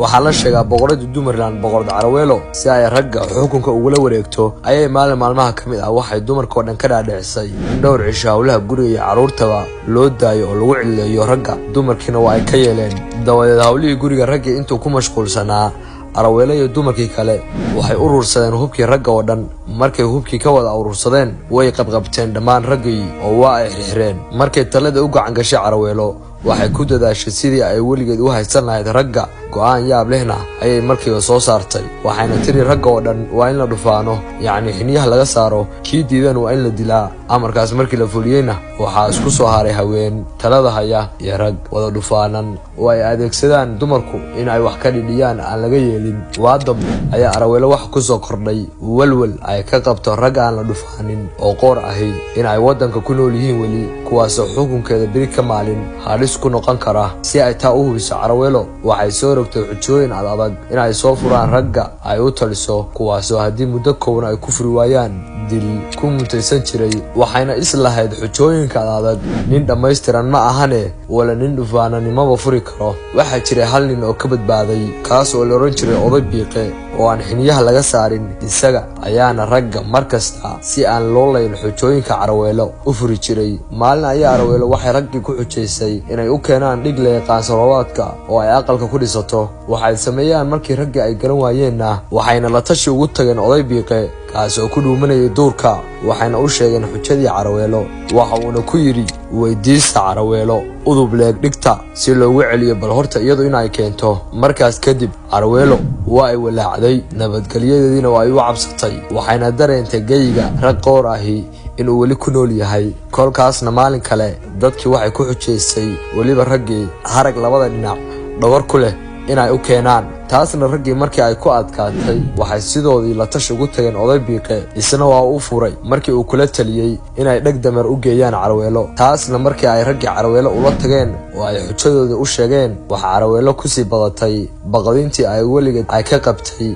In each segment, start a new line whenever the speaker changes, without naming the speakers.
waxaa la sheegaa boqorada Dumarland boqorada Caraweelo si ay ragga xukunka ugu la wareegto ayay maalmaha kamid ah waxay dumarka oo dhan ka dhaadhicisay dhowr cisho hawlaha guriga iyo caruurtaba loo daayo oo lagu ciliyo ragga dumarkina waa ay ka yeeleen dawadeed hawlihii guriga ragga intuu ku mashquulsanaa Caraweelo iyo dumarkii kale waxay urursadeen hubkii ragga oo dhan markay hubkii ka wada urursadeen way qabqabteen dhammaan raggii oo waa ay xirxireen markay talada u gacan gashay Caraweelo waxay ku dadaashay sidii ay weligeed u haysan lahayd ragga go'aan yaab lehna ayay markiiba soo saartay waxayna tiri ragga oo dhan waa in la dhufaano yacni xiniyaha laga saaro kii diidan waa in la dilaa amarkaas markii la fuliyeyna waxaa isku soo haray haween talada haya iyo rag wada dhufaanan oo ay adeegsadaan dumarku in ay wax ka dhidhiyaan aan laga yeelin waadam ayaa Caraweelo wax ku soo kordhay walwal ay ka qabto rag aan la dhufaanin oo qoor ahi in ay wadanka ku nool yihiin weli kuwaas oo xukunkeeda biri ka maalin ku noqon kara si ay taa u hubiso Caraweelo waxay soo rogtay xujooyin adag in ay soo furaan ragga ay u taliso kuwaas oo hadii muddo kooban ay ku furi waayaan dil ku mutaysan jiray waxayna islahayd xujooyinka adag nin dhameystiran ma ahane wala nin dhufaananimo furi karo waxa jiray hal nin oo ka badbaaday kaas oo la oran jiray oday biiqe oo aan xiniyaha laga saarin isaga ayaana ragga markasta si aan loo leeyin xujooyinka Caraweelo u furi jiray maalin ayaa Caraweelo waxay raggii ku xujeysay inay u keenaan dhig la yaqaan sababaadka oo ay aqalka ku dhisato waxay sameeyaan markii ragga ay garan waayeenna waxayna la tashi ugu tageen oday biiqe kaas oo ku dhuumanayay duurka waxayna u sheegeen xujadii Caraweelo waxa uu ku yiri weydiista Caraweelo udub leeg dhigta si loogu celiyo bal horta iyadu in ay keento markaas kadib Caraweelo waa ay walaacday nabadgelyadeedina waa ay u cabsatay waxayna dareentay geyga rag qoor ahi inuu weli ku nool yahay kolkaasna maalin kale dadkii waxay ku xujeysay waliba raggii harag labada dhinac dhawr ku leh inay u keenaan taasna raggii markii ay ku adkaatay waxay sidoodii la tashi ugu tageen oday biiqe isna waa u furay markii uu kula taliyay inay dhag damar u geeyaan Caraweelo taasna markii ay raggii Caraweelo ula tageen oo ay xujadooda u sheegeen waxa Caraweelo ku sii badatay baqadintii ay weligeed ay ka qabtay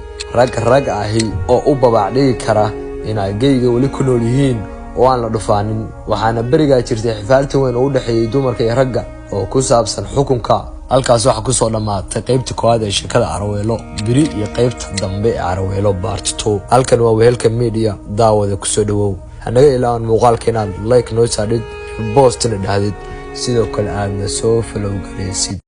rag ahi oo u babac dhigi kara inay geyga weli ku nool yihiin oo aan la dhufaanin waxaana bariga jirtay xifaalta weyn oo u dhaxeeyay dumarka iyo ragga oo ku saabsan xukunka halkaas waxa ku soo dhamaatay qaybta koowaad ee shirkada Caraweelo biri iyo qaybta dambe ee Caraweelo part 2 halkan waa wehelka media daawada ku soo dhawow hanaga ilaawan muuqaalkeena like noo saadid post na dhahdid sidoo kale aadna soo follow gareysid